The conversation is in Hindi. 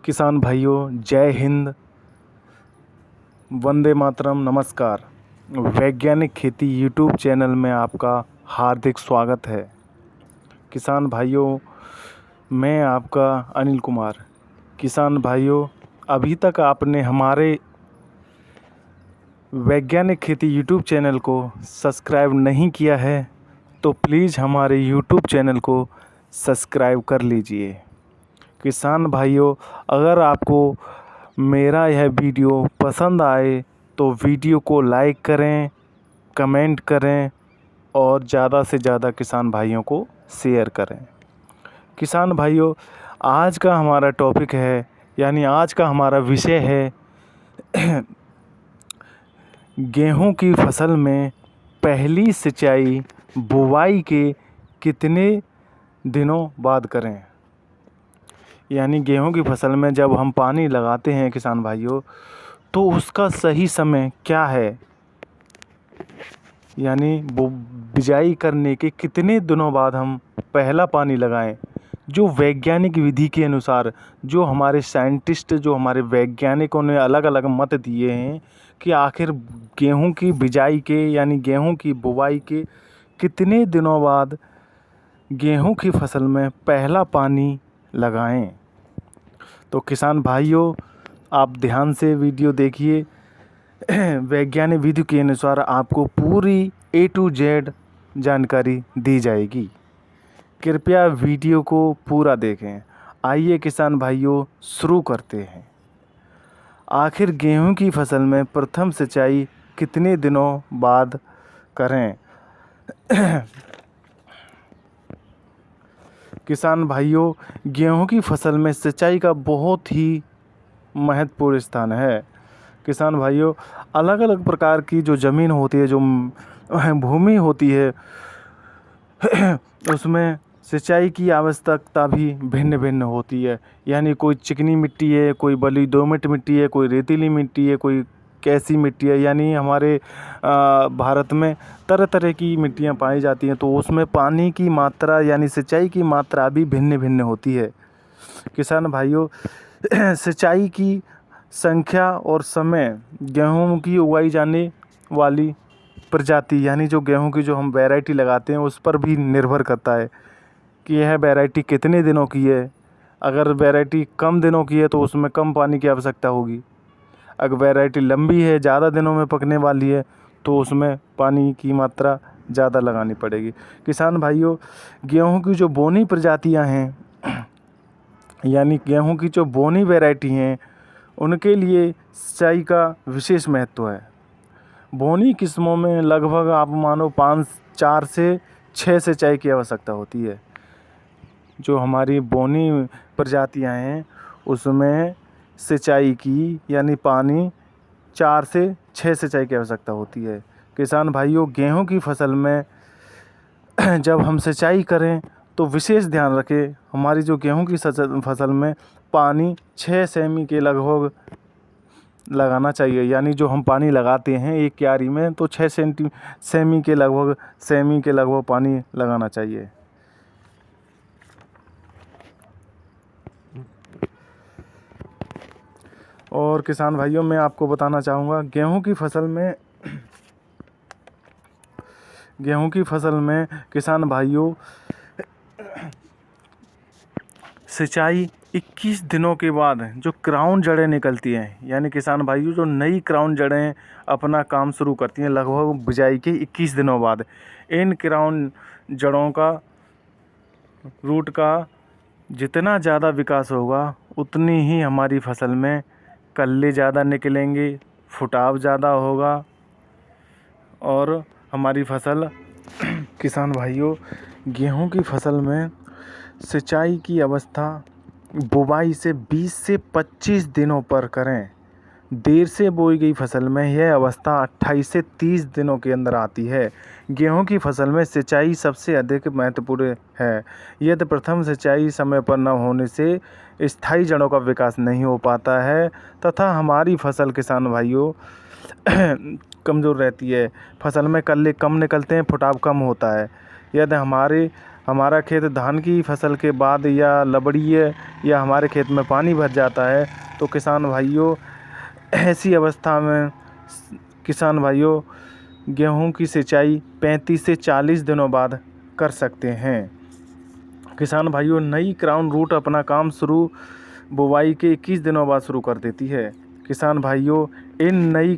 किसान भाइयों, जय हिंद, वंदे मातरम, नमस्कार। वैज्ञानिक खेती यूट्यूब चैनल में आपका हार्दिक स्वागत है। किसान भाइयों, मैं आपका अनिल कुमार। किसान भाइयों, अभी तक आपने हमारे वैज्ञानिक खेती यूट्यूब चैनल को सब्सक्राइब नहीं किया है तो प्लीज़ हमारे यूट्यूब चैनल को सब्सक्राइब कर लीजिए। किसान भाइयों, अगर आपको मेरा यह वीडियो पसंद आए तो वीडियो को लाइक करें, कमेंट करें और ज़्यादा से ज़्यादा किसान भाइयों को शेयर करें। किसान भाइयों, आज का हमारा टॉपिक है, यानी आज का हमारा विषय है गेहूं की फसल में पहली सिंचाई बुवाई के कितने दिनों बाद करें। यानी गेहूं की फसल में जब हम पानी लगाते हैं किसान भाइयों, तो उसका सही समय क्या है, यानी वो बिजाई करने के कितने दिनों बाद हम पहला पानी लगाएं। जो वैज्ञानिक विधि के अनुसार, जो हमारे साइंटिस्ट, जो हमारे वैज्ञानिकों ने अलग अलग मत दिए हैं कि आखिर गेहूं की बिजाई के यानी गेहूं की बुवाई के कितने दिनों बाद गेहूं की फसल में पहला पानी लगाएं। तो किसान भाइयों, आप ध्यान से वीडियो देखिए। वैज्ञानिक विधि के अनुसार आपको पूरी A to Z जानकारी दी जाएगी। कृपया वीडियो को पूरा देखें। आइए किसान भाइयों, शुरू करते हैं। आखिर गेहूं की फसल में प्रथम सिंचाई कितने दिनों बाद करें। किसान भाइयों, गेहूं की फसल में सिंचाई का बहुत ही महत्वपूर्ण स्थान है। किसान भाइयों, अलग अलग प्रकार की जो ज़मीन होती है, जो भूमि होती है, उसमें सिंचाई की आवश्यकता भी भिन्न भिन्न होती है। यानी कोई चिकनी मिट्टी है, कोई बलुई दोमट मिट्टी है, कोई रेतीली मिट्टी है, कोई कैसी मिट्टी है। यानी हमारे भारत में तरह तरह की मिट्टियाँ पाई जाती हैं, तो उसमें पानी की मात्रा यानी सिंचाई की मात्रा भी भिन्न भिन्न होती है। किसान भाइयों, सिंचाई की संख्या और समय गेहूं की उगाई जाने वाली प्रजाति, यानी जो गेहूं की जो हम वैरायटी लगाते हैं उस पर भी निर्भर करता है कि यह वैरायटी कितने दिनों की है। अगर वैरायटी कम दिनों की है तो उसमें कम पानी की आवश्यकता होगी। अगर वैरायटी लंबी है, ज़्यादा दिनों में पकने वाली है, तो उसमें पानी की मात्रा ज़्यादा लगानी पड़ेगी। किसान भाइयों, गेहूं की जो बोनी प्रजातियां हैं, यानी गेहूं की जो बोनी वैरायटी हैं, उनके लिए सिंचाई का विशेष महत्व है। बोनी किस्मों में लगभग आप मानो 4 से 6 सिंचाई की आवश्यकता होती है। जो हमारी बोनी प्रजातियां हैं उसमें सिंचाई की यानी पानी 4 से 6 सिंचाई की आवश्यकता होती है। किसान भाइयों, गेहूं की फसल में जब हम सिंचाई करें तो विशेष ध्यान रखें, हमारी जो गेहूं की फसल में पानी 6 सेमी के लगभग लगाना चाहिए। यानी जो हम पानी लगाते हैं एक क्यारी में, तो 6 सेमी के लगभग पानी लगाना चाहिए। और किसान भाइयों, मैं आपको बताना चाहूँगा, गेहूं की फसल में किसान भाइयों सिंचाई 21 दिनों के बाद जो क्राउन जड़ें निकलती हैं, यानी किसान भाइयों जो नई क्राउन जड़ें अपना काम शुरू करती हैं लगभग बिजाई के 21 दिनों बाद, इन क्राउन जड़ों का रूट का जितना ज़्यादा विकास होगा उतनी ही हमारी फसल में कल्ले ज़्यादा निकलेंगे, फुटाव ज़्यादा होगा और हमारी फसल किसान भाइयों, गेहूं की फसल में सिंचाई की अवस्था बुवाई से 20 से 25 दिनों पर करें। देर से बोई गई फसल में यह अवस्था 28 से 30 दिनों के अंदर आती है। गेहूं की फसल में सिंचाई सबसे अधिक महत्वपूर्ण है। यदि प्रथम सिंचाई समय पर न होने से स्थायी जड़ों का विकास नहीं हो पाता है तथा हमारी फसल किसान भाइयों कमज़ोर रहती है। फसल में कल्ले कम निकलते हैं, फुटाव कम होता है। यदि हमारे हमारा खेत धान की फसल के बाद या लबड़ी है या हमारे खेत में पानी भर जाता है तो किसान भाइयों ऐसी अवस्था में किसान भाइयों गेहूं की सिंचाई 35 से 40 दिनों बाद कर सकते हैं। किसान भाइयों नई क्राउन रूट अपना काम शुरू बुवाई के 21 दिनों बाद शुरू कर देती है। किसान भाइयों इन नई